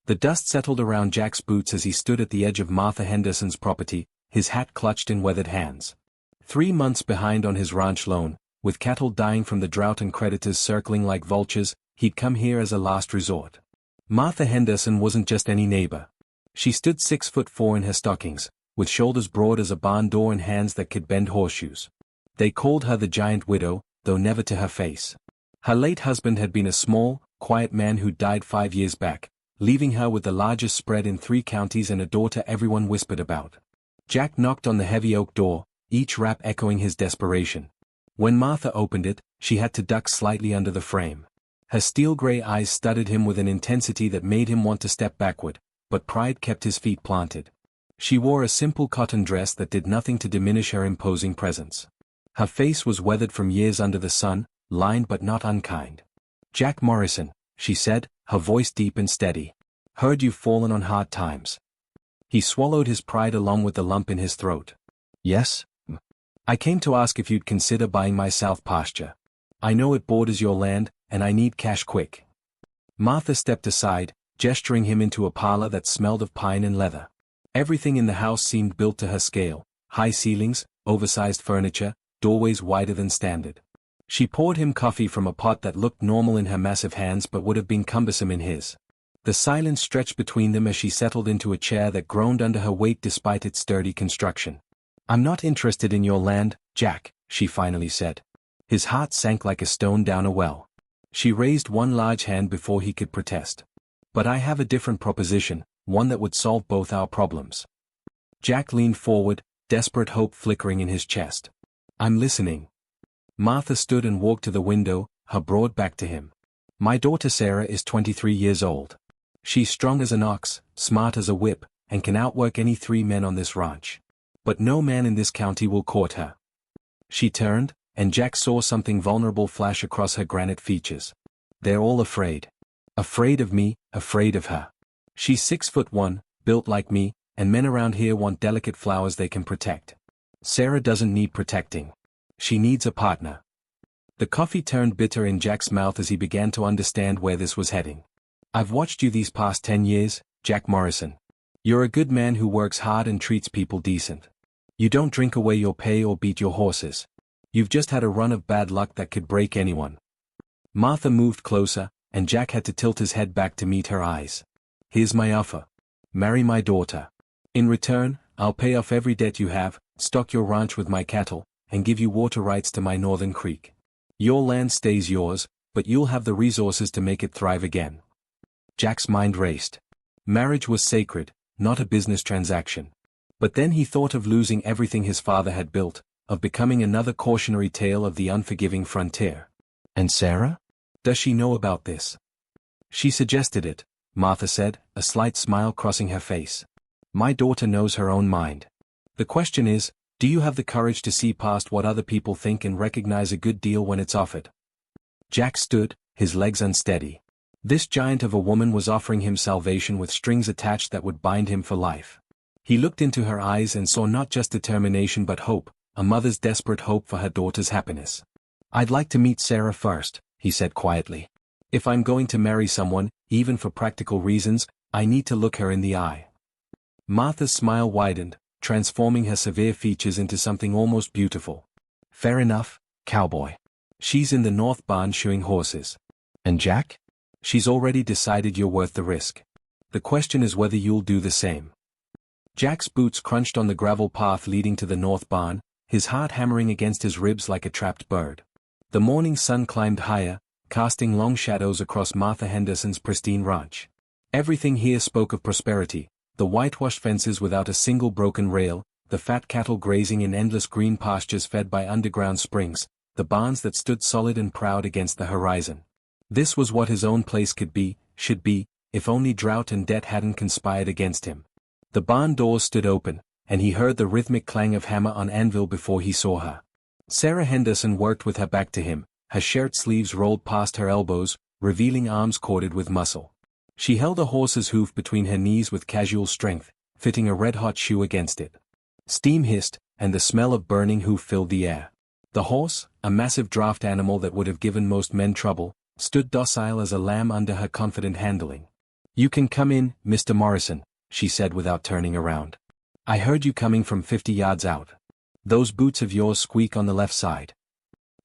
The dust settled around Jack's boots as he stood at the edge of Martha Henderson's property, his hat clutched in weathered hands. 3 months behind on his ranch loan, with cattle dying from the drought and creditors circling like vultures, he'd come here as a last resort. Martha Henderson wasn't just any neighbor. She stood 6'4" in her stockings, with shoulders broad as a barn door and hands that could bend horseshoes. They called her the giant widow, though never to her face. Her late husband had been a small, quiet man who died 5 years back, leaving her with the largest spread in 3 counties and a daughter everyone whispered about. Jack knocked on the heavy oak door, each rap echoing his desperation. When Martha opened it, she had to duck slightly under the frame. Her steel-gray eyes studied him with an intensity that made him want to step backward, but pride kept his feet planted. She wore a simple cotton dress that did nothing to diminish her imposing presence. Her face was weathered from years under the sun, lined but not unkind. "Jack Morrison," she said, her voice deep and steady. "Heard you've fallen on hard times." He swallowed his pride along with the lump in his throat. "Yes? I came to ask if you'd consider buying my south pasture. I know it borders your land, and I need cash quick." Martha stepped aside, gesturing him into a parlor that smelled of pine and leather. Everything in the house seemed built to her scale: high ceilings, oversized furniture, doorways wider than standard. She poured him coffee from a pot that looked normal in her massive hands but would have been cumbersome in his. The silence stretched between them as she settled into a chair that groaned under her weight despite its sturdy construction. "I'm not interested in your land, Jack," she finally said. His heart sank like a stone down a well. She raised one large hand before he could protest. "But I have a different proposition, one that would solve both our problems." Jack leaned forward, desperate hope flickering in his chest. "I'm listening." Martha stood and walked to the window, her broad back to him. "My daughter Sarah is 23 years old. She's strong as an ox, smart as a whip, and can outwork any 3 men on this ranch. But no man in this county will court her." She turned, and Jack saw something vulnerable flash across her granite features. "They're all afraid. Afraid of me, afraid of her. She's 6'1", built like me, and men around here want delicate flowers they can protect. Sarah doesn't need protecting. She needs a partner." The coffee turned bitter in Jack's mouth as he began to understand where this was heading. "I've watched you these past 10 years, Jack Morrison. You're a good man who works hard and treats people decent. You don't drink away your pay or beat your horses. You've just had a run of bad luck that could break anyone." Martha moved closer, and Jack had to tilt his head back to meet her eyes. "Here's my offer. Marry my daughter. In return, I'll pay off every debt you have, stock your ranch with my cattle, and give you water rights to my northern creek. Your land stays yours, but you'll have the resources to make it thrive again." Jack's mind raced. Marriage was sacred, not a business transaction. But then he thought of losing everything his father had built, of becoming another cautionary tale of the unforgiving frontier. "And Sarah? Does she know about this?" "She suggested it," Martha said, a slight smile crossing her face. "My daughter knows her own mind. The question is, do you have the courage to see past what other people think and recognize a good deal when it's offered?" Jack stood, his legs unsteady. This giant of a woman was offering him salvation with strings attached that would bind him for life. He looked into her eyes and saw not just determination but hope, a mother's desperate hope for her daughter's happiness. "I'd like to meet Sarah first," he said quietly. "If I'm going to marry someone, even for practical reasons, I need to look her in the eye." Martha's smile widened, transforming her severe features into something almost beautiful. "Fair enough, Cowboy. She's in the north barn shoeing horses. And Jack? She's already decided you're worth the risk. The question is whether you'll do the same." Jack's boots crunched on the gravel path leading to the north barn, his heart hammering against his ribs like a trapped bird. The morning sun climbed higher, casting long shadows across Martha Henderson's pristine ranch. Everything here spoke of prosperity: the whitewashed fences without a single broken rail, the fat cattle grazing in endless green pastures fed by underground springs, the barns that stood solid and proud against the horizon. This was what his own place could be, should be, if only drought and debt hadn't conspired against him. The barn doors stood open, and he heard the rhythmic clang of hammer on anvil before he saw her. Sarah Henderson worked with her back to him, her shirt sleeves rolled past her elbows, revealing arms corded with muscle. She held a horse's hoof between her knees with casual strength, fitting a red-hot shoe against it. Steam hissed, and the smell of burning hoof filled the air. The horse, a massive draft animal that would have given most men trouble, stood docile as a lamb under her confident handling. "You can come in, Mr. Morrison," she said without turning around. "I heard you coming from 50 yards out. Those boots of yours squeak on the left side."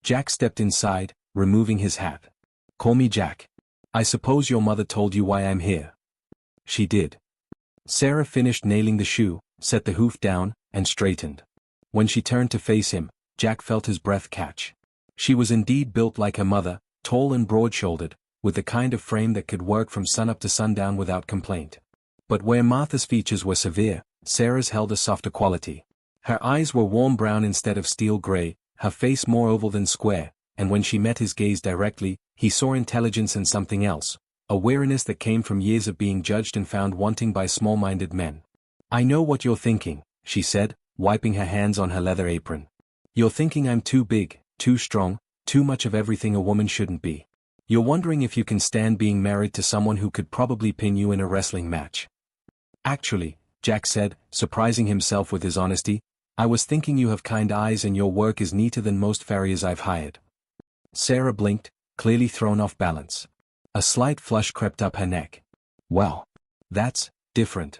Jack stepped inside, removing his hat. "Call me Jack. I suppose your mother told you why I'm here." "She did." Sarah finished nailing the shoe, set the hoof down, and straightened. When she turned to face him, Jack felt his breath catch. She was indeed built like her mother, tall and broad-shouldered, with the kind of frame that could work from sunup to sundown without complaint. But where Martha's features were severe, Sarah's held a softer quality. Her eyes were warm brown instead of steel gray, her face more oval than square, and when she met his gaze directly, he saw intelligence and something else, a weariness that came from years of being judged and found wanting by small-minded men. "I know what you're thinking," she said, wiping her hands on her leather apron. "You're thinking I'm too big, too strong, too much of everything a woman shouldn't be. You're wondering if you can stand being married to someone who could probably pin you in a wrestling match." "Actually," Jack said, surprising himself with his honesty, "I was thinking you have kind eyes and your work is neater than most farriers I've hired." Sarah blinked, clearly thrown off balance. A slight flush crept up her neck. "Well, that's different."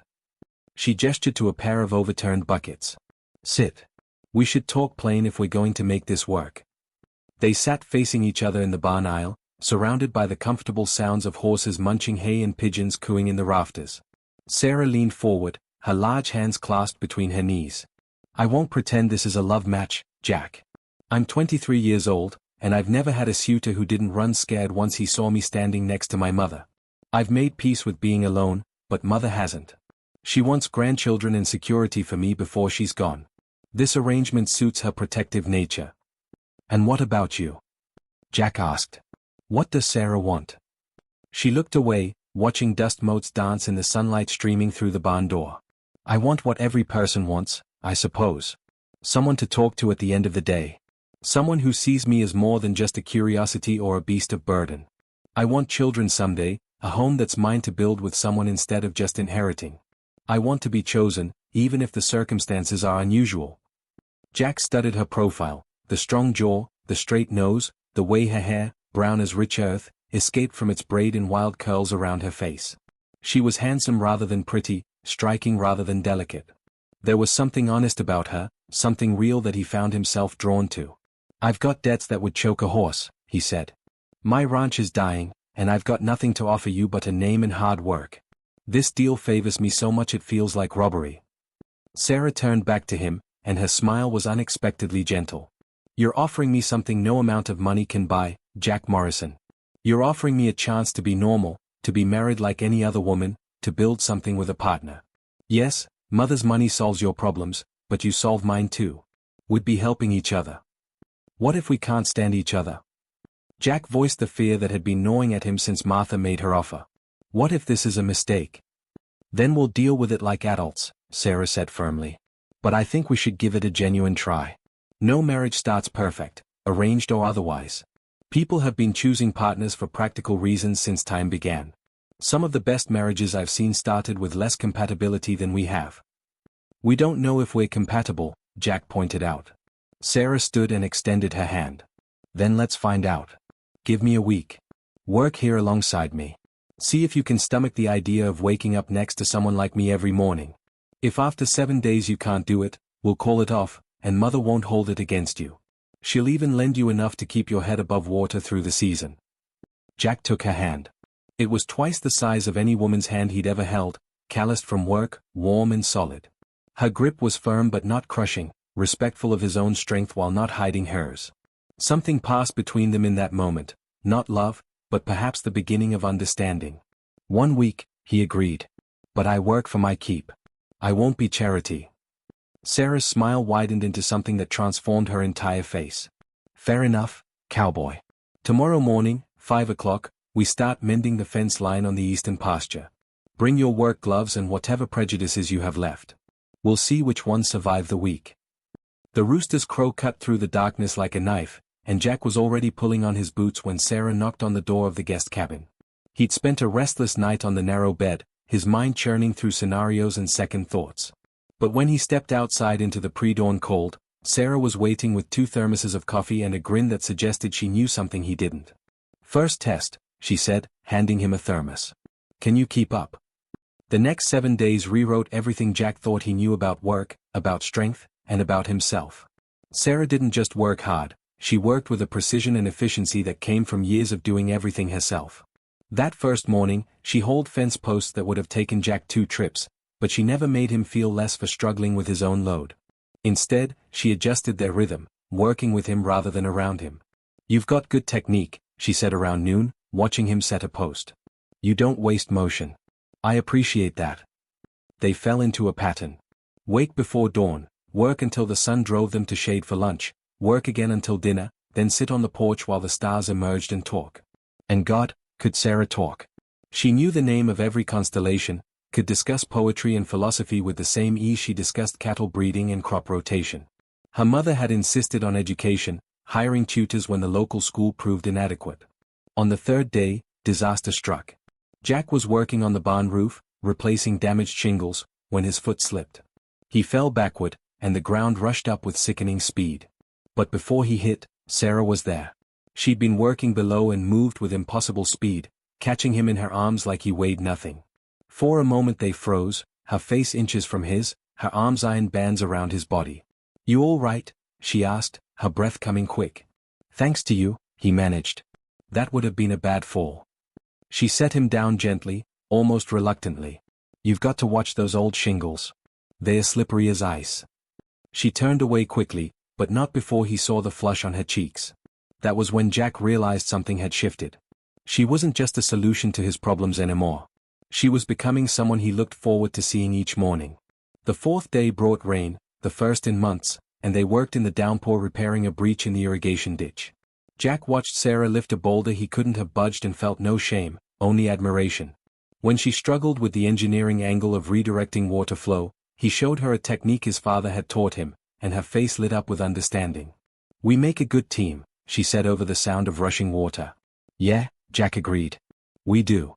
She gestured to a pair of overturned buckets. "Sit. We should talk plain if we're going to make this work." They sat facing each other in the barn aisle, surrounded by the comfortable sounds of horses munching hay and pigeons cooing in the rafters. Sarah leaned forward, her large hands clasped between her knees. "I won't pretend this is a love match, Jack. I'm 23 years old, and I've never had a suitor who didn't run scared once he saw me standing next to my mother. I've made peace with being alone, but mother hasn't. She wants grandchildren and security for me before she's gone. This arrangement suits her protective nature." "And what about you?" Jack asked. "What does Sarah want?" She looked away, watching dust motes dance in the sunlight streaming through the barn door. "I want what every person wants, I suppose. Someone to talk to at the end of the day. Someone who sees me as more than just a curiosity or a beast of burden. I want children someday, a home that's mine to build with someone instead of just inheriting. I want to be chosen, even if the circumstances are unusual." Jack studied her profile, the strong jaw, the straight nose, the way her hair, brown as rich earth, escaped from its braid in wild curls around her face. She was handsome rather than pretty, striking rather than delicate. There was something honest about her, something real that he found himself drawn to. "I've got debts that would choke a horse," he said. "My ranch is dying, and I've got nothing to offer you but a name and hard work. This deal favors me so much it feels like robbery." Sarah turned back to him, and her smile was unexpectedly gentle. "You're offering me something no amount of money can buy, Jack Morrison. You're offering me a chance to be normal, to be married like any other woman, to build something with a partner. Yes, mother's money solves your problems, but you solve mine too. We'd be helping each other. What if we can't stand each other?" Jack voiced the fear that had been gnawing at him since Martha made her offer. "What if this is a mistake?" "Then we'll deal with it like adults," Sarah said firmly. "But I think we should give it a genuine try. No marriage starts perfect, arranged or otherwise. People have been choosing partners for practical reasons since time began. Some of the best marriages I've seen started with less compatibility than we have." "We don't know if we're compatible," Jack pointed out. Sarah stood and extended her hand. "Then let's find out. Give me a week. Work here alongside me. See if you can stomach the idea of waking up next to someone like me every morning. If after 7 days you can't do it, we'll call it off, and mother won't hold it against you. She'll even lend you enough to keep your head above water through the season." Jack took her hand. It was twice the size of any woman's hand he'd ever held, calloused from work, warm and solid. Her grip was firm but not crushing, respectful of his own strength while not hiding hers. Something passed between them in that moment, not love, but perhaps the beginning of understanding. "1 week," he agreed. "But I work for my keep. I won't be charity." Sarah's smile widened into something that transformed her entire face. "Fair enough, Cowboy. Tomorrow morning, 5 o'clock, we start mending the fence line on the eastern pasture. Bring your work gloves and whatever prejudices you have left. We'll see which ones survive the week." The rooster's crow cut through the darkness like a knife, and Jack was already pulling on his boots when Sarah knocked on the door of the guest cabin. He'd spent a restless night on the narrow bed, his mind churning through scenarios and second thoughts. But when he stepped outside into the pre-dawn cold, Sarah was waiting with 2 thermoses of coffee and a grin that suggested she knew something he didn't. "First test," she said, handing him a thermos. Can you keep up? The next 7 days rewrote everything Jack thought he knew about work, about strength, and about himself. Sarah didn't just work hard, she worked with a precision and efficiency that came from years of doing everything herself. That first morning, she hauled fence posts that would have taken Jack 2 trips, but she never made him feel less for struggling with his own load. Instead, she adjusted their rhythm, working with him rather than around him. "You've got good technique," she said around noon, watching him set a post. "You don't waste motion. I appreciate that." They fell into a pattern. Wake before dawn, work until the sun drove them to shade for lunch, work again until dinner, then sit on the porch while the stars emerged and talk. And God, could Sarah talk. She knew the name of every constellation, could discuss poetry and philosophy with the same ease she discussed cattle breeding and crop rotation. Her mother had insisted on education, hiring tutors when the local school proved inadequate. On the 3rd day, disaster struck. Jack was working on the barn roof, replacing damaged shingles, when his foot slipped. He fell backward, and the ground rushed up with sickening speed. But before he hit, Sarah was there. She'd been working below and moved with impossible speed, catching him in her arms like he weighed nothing. For a moment they froze, her face inches from his, her arms iron bands around his body. "You all right?" she asked, her breath coming quick. "Thanks to you," he managed. "That would have been a bad fall." She set him down gently, almost reluctantly. "You've got to watch those old shingles. They're slippery as ice." She turned away quickly, but not before he saw the flush on her cheeks. That was when Jack realized something had shifted. She wasn't just a solution to his problems anymore. She was becoming someone he looked forward to seeing each morning. The 4th day brought rain, the first in months, and they worked in the downpour repairing a breach in the irrigation ditch. Jack watched Sarah lift a boulder he couldn't have budged and felt no shame, only admiration. When she struggled with the engineering angle of redirecting water flow, he showed her a technique his father had taught him, and her face lit up with understanding. "We make a good team," she said over the sound of rushing water. "Yeah," Jack agreed. "We do."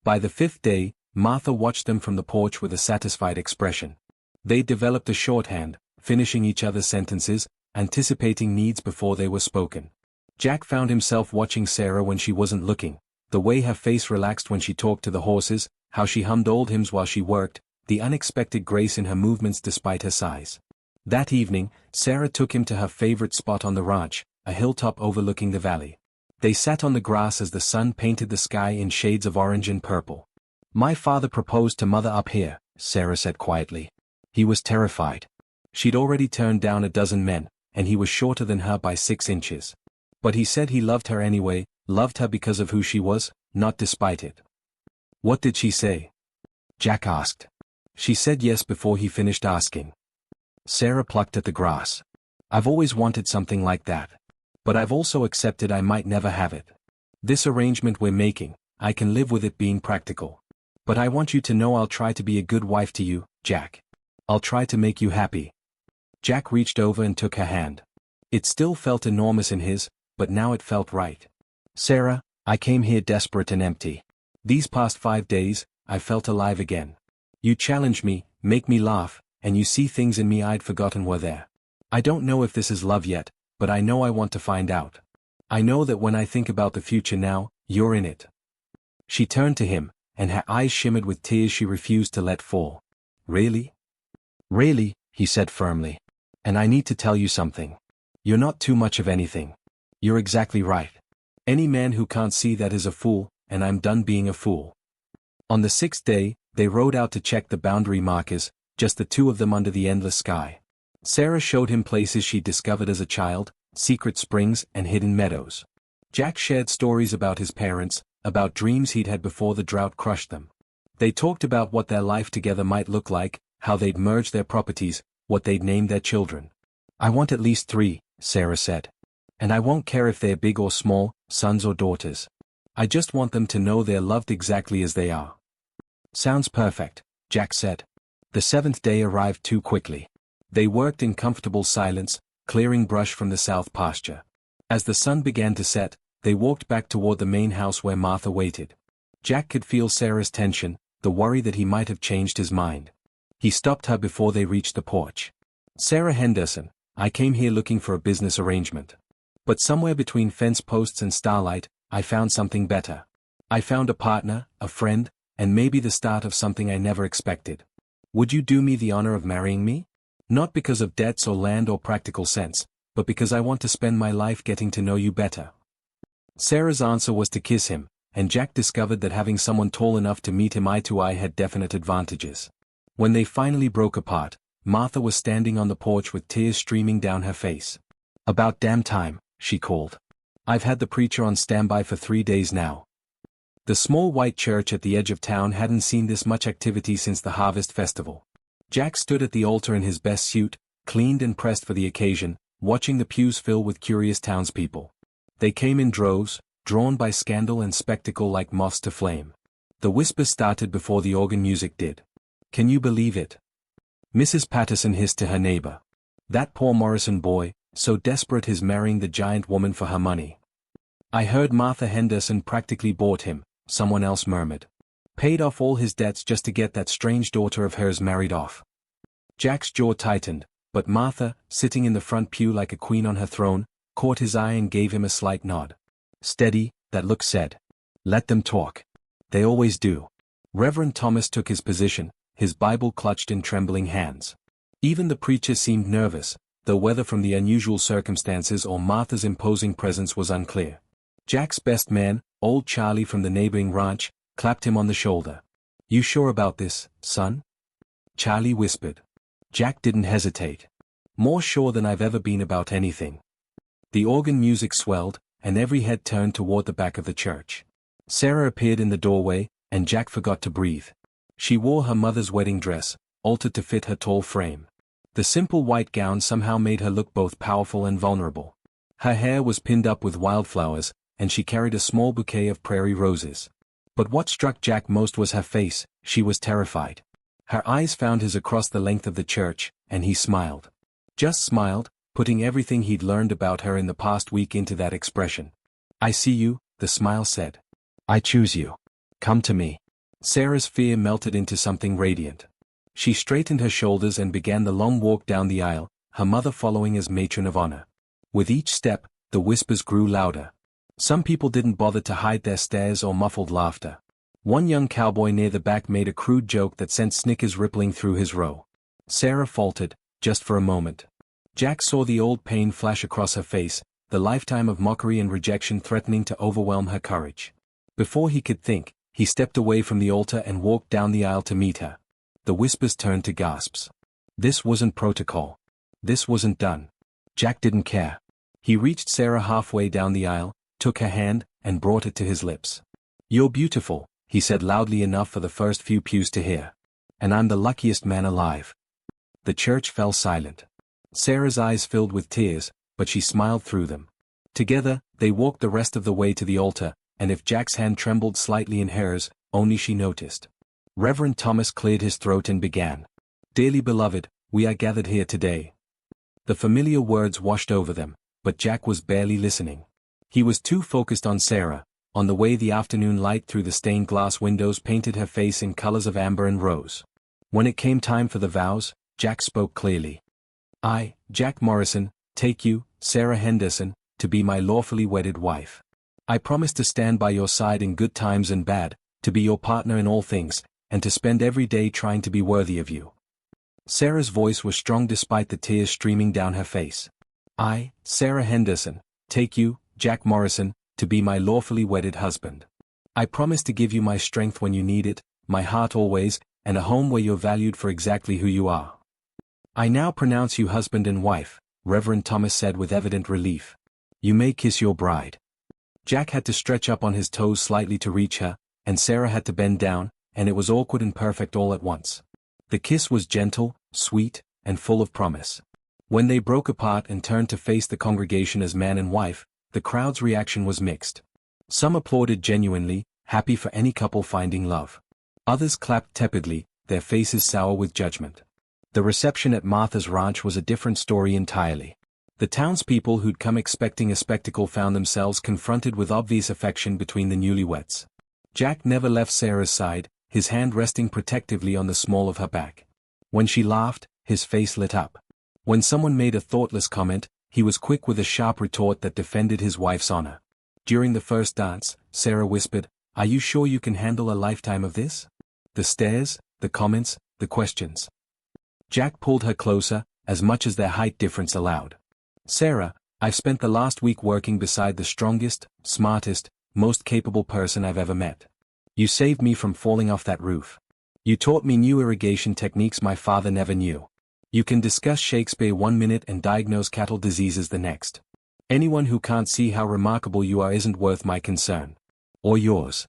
By the 5th day, Martha watched them from the porch with a satisfied expression. They developed a shorthand, finishing each other's sentences, anticipating needs before they were spoken. Jack found himself watching Sarah when she wasn't looking, the way her face relaxed when she talked to the horses, how she hummed old hymns while she worked, the unexpected grace in her movements despite her size. That evening, Sarah took him to her favorite spot on the ranch, a hilltop overlooking the valley. They sat on the grass as the sun painted the sky in shades of orange and purple. "My father proposed to Mother up here," Sarah said quietly. "He was terrified. She'd already turned down a dozen men, and he was shorter than her by 6 inches. But he said he loved her anyway, loved her because of who she was, not despite it." "What did she say?" Jack asked. "She said yes before he finished asking." Sarah plucked at the grass. "I've always wanted something like that. But I've also accepted I might never have it. This arrangement we're making, I can live with it being practical. But I want you to know I'll try to be a good wife to you, Jack. I'll try to make you happy." Jack reached over and took her hand. It still felt enormous in his, but now it felt right. "Sarah, I came here desperate and empty. These past 5 days, I felt alive again. You challenge me, make me laugh, and you see things in me I'd forgotten were there. I don't know if this is love yet, but I know I want to find out. I know that when I think about the future now, you're in it." She turned to him, and her eyes shimmered with tears she refused to let fall. "Really?" "Really," he said firmly. "And I need to tell you something. You're not too much of anything. You're exactly right. Any man who can't see that is a fool, and I'm done being a fool." On the 6th day, they rode out to check the boundary markers, just the two of them under the endless sky. Sarah showed him places she'd discovered as a child, secret springs and hidden meadows. Jack shared stories about his parents, about dreams he'd had before the drought crushed them. They talked about what their life together might look like, how they'd merge their properties, what they'd name their children. "I want at least 3, Sarah said. "And I won't care if they're big or small, sons or daughters. I just want them to know they're loved exactly as they are." "Sounds perfect," Jack said. The 7th day arrived too quickly. They worked in comfortable silence, clearing brush from the south pasture. As the sun began to set, they walked back toward the main house where Martha waited. Jack could feel Sarah's tension, the worry that he might have changed his mind. He stopped her before they reached the porch. "Sarah Henderson, I came here looking for a business arrangement. But somewhere between fence posts and starlight, I found something better. I found a partner, a friend, and maybe the start of something I never expected. Would you do me the honor of marrying me? Not because of debts or land or practical sense, but because I want to spend my life getting to know you better. Sarah's answer was to kiss him, and Jack discovered that having someone tall enough to meet him eye to eye had definite advantages. When they finally broke apart, Martha was standing on the porch with tears streaming down her face. "About damn time," she called. "I've had the preacher on standby for 3 days now." The small white church at the edge of town hadn't seen this much activity since the Harvest Festival. Jack stood at the altar in his best suit, cleaned and pressed for the occasion, watching the pews fill with curious townspeople. They came in droves, drawn by scandal and spectacle like moths to flame. The whispers started before the organ music did. "Can you believe it?" Mrs. Patterson hissed to her neighbor. "That poor Morrison boy, so desperate he's marrying the giant woman for her money." "I heard Martha Henderson practically bought him," someone else murmured. "Paid off all his debts just to get that strange daughter of hers married off." Jack's jaw tightened, but Martha, sitting in the front pew like a queen on her throne, caught his eye and gave him a slight nod. "Steady," that look said. "Let them talk. They always do." Reverend Thomas took his position, his Bible clutched in trembling hands. Even the preacher seemed nervous, though whether from the unusual circumstances or Martha's imposing presence was unclear. Jack's best man, old Charlie from the neighboring ranch, clapped him on the shoulder. "You sure about this, son?" Charlie whispered. Jack didn't hesitate. "More sure than I've ever been about anything." The organ music swelled, and every head turned toward the back of the church. Sarah appeared in the doorway, and Jack forgot to breathe. She wore her mother's wedding dress, altered to fit her tall frame. The simple white gown somehow made her look both powerful and vulnerable. Her hair was pinned up with wildflowers, and she carried a small bouquet of prairie roses. But what struck Jack most was her face. She was terrified. Her eyes found his across the length of the church, and he smiled. Just smiled, putting everything he'd learned about her in the past week into that expression. "I see you," the smile said. "I choose you. Come to me." Sarah's fear melted into something radiant. She straightened her shoulders and began the long walk down the aisle, her mother following as matron of honor. With each step, the whispers grew louder. Some people didn't bother to hide their stares or muffled laughter. One young cowboy near the back made a crude joke that sent snickers rippling through his row. Sarah faltered, just for a moment. Jack saw the old pain flash across her face, the lifetime of mockery and rejection threatening to overwhelm her courage. Before he could think, he stepped away from the altar and walked down the aisle to meet her. The whispers turned to gasps. This wasn't protocol. This wasn't done. Jack didn't care. He reached Sarah halfway down the aisle, took her hand, and brought it to his lips. "You're beautiful," he said loudly enough for the first few pews to hear. "And I'm the luckiest man alive." The church fell silent. Sarah's eyes filled with tears, but she smiled through them. Together, they walked the rest of the way to the altar, and if Jack's hand trembled slightly in hers, only she noticed. Reverend Thomas cleared his throat and began. "Dearly beloved, we are gathered here today." The familiar words washed over them, but Jack was barely listening. He was too focused on Sarah, on the way the afternoon light through the stained glass windows painted her face in colors of amber and rose. When it came time for the vows, Jack spoke clearly. "I, Jack Morrison, take you, Sarah Henderson, to be my lawfully wedded wife. I promise to stand by your side in good times and bad, to be your partner in all things, and to spend every day trying to be worthy of you." Sarah's voice was strong despite the tears streaming down her face. "I, Sarah Henderson, take you, Jack Morrison, to be my lawfully wedded husband. I promise to give you my strength when you need it, my heart always, and a home where you're valued for exactly who you are. I now pronounce you husband and wife," Reverend Thomas said with evident relief. "You may kiss your bride." Jack had to stretch up on his toes slightly to reach her, and Sarah had to bend down, and it was awkward and perfect all at once. The kiss was gentle, sweet, and full of promise. When they broke apart and turned to face the congregation as man and wife, the crowd's reaction was mixed. Some applauded genuinely, happy for any couple finding love. Others clapped tepidly, their faces sour with judgment. The reception at Martha's ranch was a different story entirely. The townspeople who'd come expecting a spectacle found themselves confronted with obvious affection between the newlyweds. Jack never left Sarah's side, his hand resting protectively on the small of her back. When she laughed, his face lit up. When someone made a thoughtless comment, he was quick with a sharp retort that defended his wife's honor. During the first dance, Sarah whispered, "Are you sure you can handle a lifetime of this?" The stares, the comments, the questions. Jack pulled her closer, as much as their height difference allowed. Sarah, I've spent the last week working beside the strongest, smartest, most capable person I've ever met. You saved me from falling off that roof. You taught me new irrigation techniques my father never knew. You can discuss Shakespeare 1 minute and diagnose cattle diseases the next. Anyone who can't see how remarkable you are isn't worth my concern. Or yours.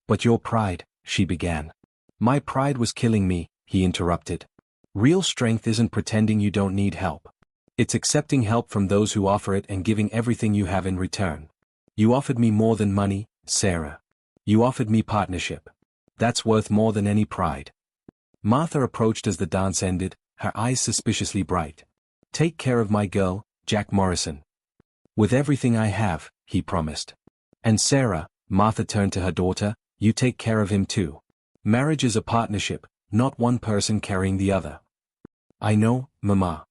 But your pride, she began. My pride was killing me, he interrupted. Real strength isn't pretending you don't need help. It's accepting help from those who offer it and giving everything you have in return. You offered me more than money, Sarah. You offered me partnership. That's worth more than any pride. Martha approached as the dance ended, her eyes suspiciously bright. Take care of my girl, Jack Morrison. With everything I have, he promised. And Sarah, Martha turned to her daughter, you take care of him too. Marriage is a partnership, not one person carrying the other. I know, Mama.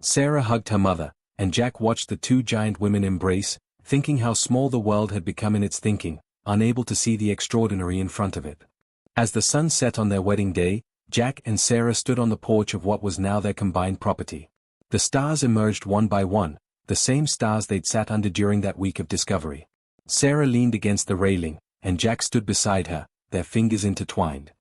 Sarah hugged her mother, and Jack watched the two giant women embrace, thinking how small the world had become in its thinking, unable to see the extraordinary in front of it. As the sun set on their wedding day, Jack and Sarah stood on the porch of what was now their combined property. The stars emerged one by one, the same stars they'd sat under during that week of discovery. Sarah leaned against the railing, and Jack stood beside her, their fingers intertwined.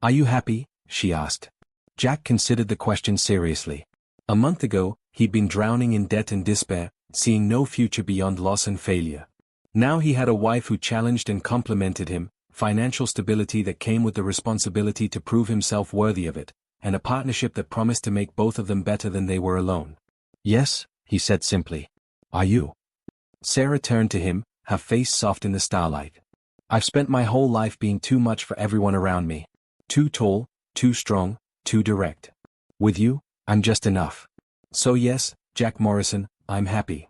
Are you happy? She asked. Jack considered the question seriously. A month ago, he'd been drowning in debt and despair, seeing no future beyond loss and failure. Now he had a wife who challenged and complimented him, financial stability that came with the responsibility to prove himself worthy of it, and a partnership that promised to make both of them better than they were alone. Yes, he said simply. Are you? Sarah turned to him, her face soft in the starlight. I've spent my whole life being too much for everyone around me. Too tall, too strong, too direct. With you, I'm just enough. So yes, Jack Morrison, I'm happy.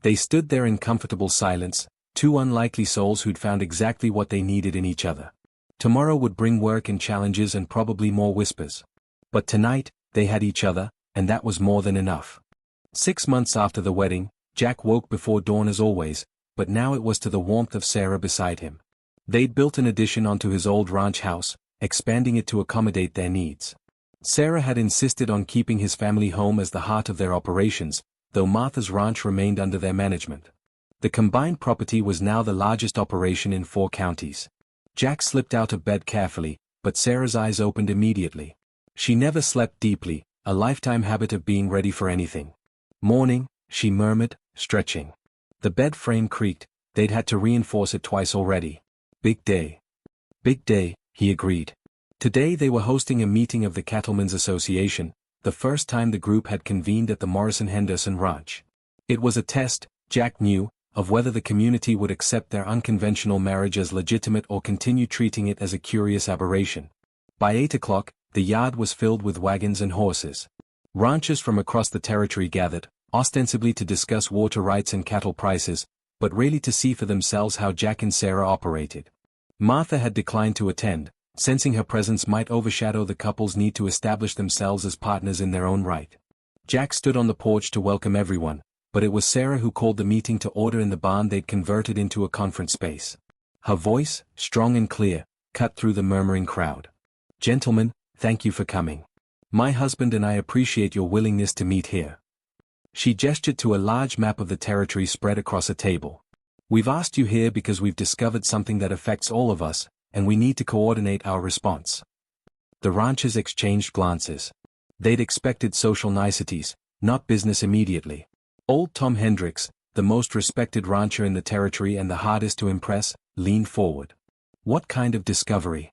They stood there in comfortable silence, two unlikely souls who'd found exactly what they needed in each other. Tomorrow would bring work and challenges and probably more whispers. But tonight, they had each other, and that was more than enough. 6 months after the wedding, Jack woke before dawn as always, but now it was to the warmth of Sarah beside him. They'd built an addition onto his old ranch house, expanding it to accommodate their needs. Sarah had insisted on keeping his family home as the heart of their operations, though Martha's ranch remained under their management. The combined property was now the largest operation in 4 counties. Jack slipped out of bed carefully, but Sarah's eyes opened immediately. She never slept deeply, a lifetime habit of being ready for anything. Morning, she murmured, stretching. The bed frame creaked, they'd had to reinforce it twice already. Big day. Big day, he agreed. Today they were hosting a meeting of the Cattlemen's Association, the first time the group had convened at the Morrison-Henderson Ranch. It was a test, Jack knew, of whether the community would accept their unconventional marriage as legitimate or continue treating it as a curious aberration. By 8 o'clock, the yard was filled with wagons and horses. Ranchers from across the territory gathered, ostensibly to discuss water rights and cattle prices, but really to see for themselves how Jack and Sarah operated. Martha had declined to attend, sensing her presence might overshadow the couple's need to establish themselves as partners in their own right. Jack stood on the porch to welcome everyone, but it was Sarah who called the meeting to order in the barn they'd converted into a conference space. Her voice, strong and clear, cut through the murmuring crowd. Gentlemen, thank you for coming. My husband and I appreciate your willingness to meet here. She gestured to a large map of the territory spread across a table. We've asked you here because we've discovered something that affects all of us, and we need to coordinate our response. The ranchers exchanged glances. They'd expected social niceties, not business immediately. Old Tom Hendricks, the most respected rancher in the territory and the hardest to impress, leaned forward. What kind of discovery?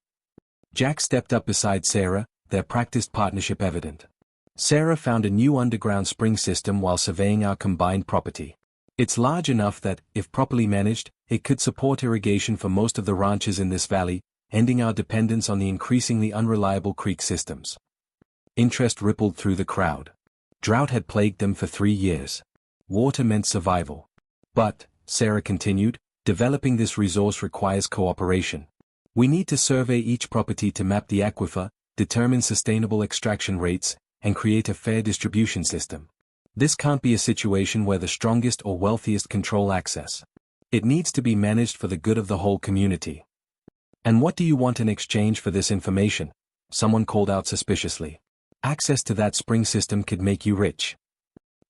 Jack stepped up beside Sarah, their practiced partnership evident. Sarah found a new underground spring system while surveying our combined property. It's large enough that, if properly managed, it could support irrigation for most of the ranches in this valley, ending our dependence on the increasingly unreliable creek systems. Interest rippled through the crowd. Drought had plagued them for 3 years. Water meant survival. But, Sarah continued, developing this resource requires cooperation. We need to survey each property to map the aquifer, determine sustainable extraction rates, and create a fair distribution system. This can't be a situation where the strongest or wealthiest control access. It needs to be managed for the good of the whole community. And what do you want in exchange for this information? Someone called out suspiciously. Access to that spring system could make you rich.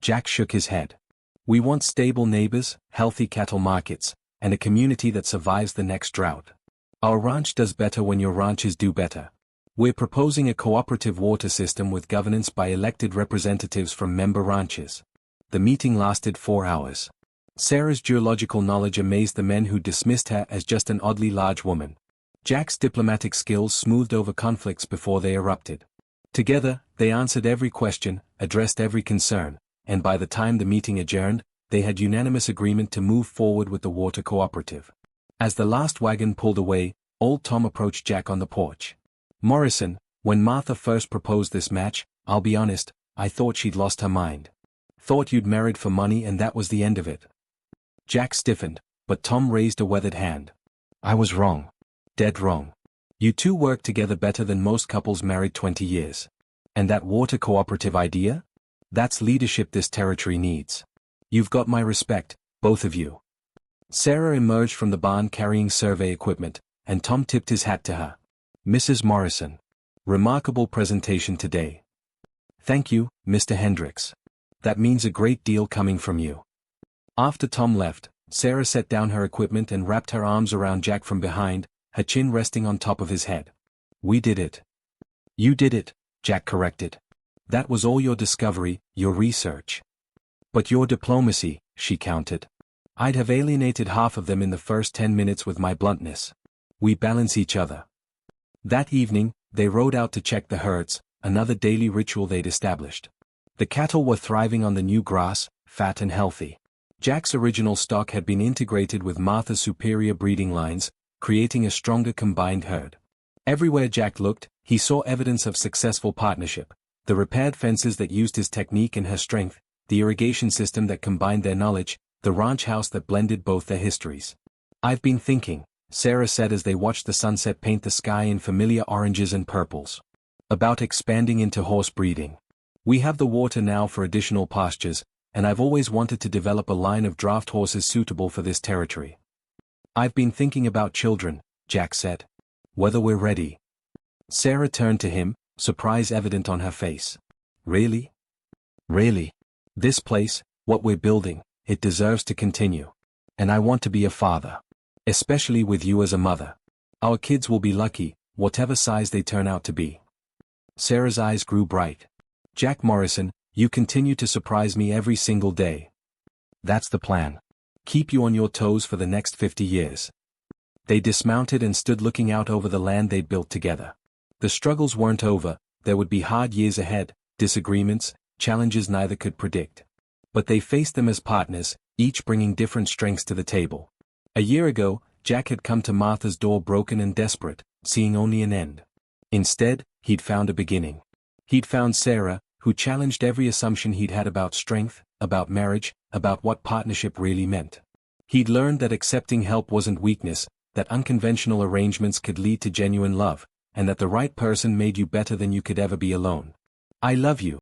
Jack shook his head. We want stable neighbors, healthy cattle markets, and a community that survives the next drought. Our ranch does better when your ranches do better. We're proposing a cooperative water system with governance by elected representatives from member ranches. The meeting lasted 4 hours. Sarah's geological knowledge amazed the men who dismissed her as just an oddly large woman. Jack's diplomatic skills smoothed over conflicts before they erupted. Together, they answered every question, addressed every concern, and by the time the meeting adjourned, they had unanimous agreement to move forward with the water cooperative. As the last wagon pulled away, old Tom approached Jack on the porch. Morrison, when Martha first proposed this match, I'll be honest, I thought she'd lost her mind. Thought you'd married for money and that was the end of it. Jack stiffened, but Tom raised a weathered hand. I was wrong. Dead wrong. You two work together better than most couples married 20 years. And that water cooperative idea? That's leadership this territory needs. You've got my respect, both of you. Sarah emerged from the barn carrying survey equipment, and Tom tipped his hat to her. Mrs. Morrison. Remarkable presentation today. Thank you, Mr. Hendricks. That means a great deal coming from you. After Tom left, Sarah set down her equipment and wrapped her arms around Jack from behind, her chin resting on top of his head. We did it. You did it, Jack corrected. That was all your discovery, your research. But your diplomacy, she countered. I'd have alienated half of them in the first 10 minutes with my bluntness. We balance each other. That evening, they rode out to check the herds, another daily ritual they'd established. The cattle were thriving on the new grass, fat and healthy. Jack's original stock had been integrated with Martha's superior breeding lines, creating a stronger combined herd. Everywhere Jack looked, he saw evidence of successful partnership. The repaired fences that used his technique and her strength, the irrigation system that combined their knowledge, the ranch house that blended both their histories. I've been thinking, Sarah said as they watched the sunset paint the sky in familiar oranges and purples. About expanding into horse breeding. We have the water now for additional pastures, and I've always wanted to develop a line of draft horses suitable for this territory. I've been thinking about children, Jack said. Whether we're ready. Sarah turned to him, surprise evident on her face. Really? Really? This place, what we're building, it deserves to continue. And I want to be a father. Especially with you as a mother. Our kids will be lucky, whatever size they turn out to be. Sarah's eyes grew bright. Jack Morrison, you continue to surprise me every single day. That's the plan. Keep you on your toes for the next 50 years. They dismounted and stood looking out over the land they'd built together. The struggles weren't over, there would be hard years ahead, disagreements, challenges neither could predict. But they faced them as partners, each bringing different strengths to the table. A year ago, Jack had come to Martha's door broken and desperate, seeing only an end. Instead, he'd found a beginning. He'd found Sarah, who challenged every assumption he'd had about strength, about marriage, about what partnership really meant. He'd learned that accepting help wasn't weakness, that unconventional arrangements could lead to genuine love, and that the right person made you better than you could ever be alone. I love you,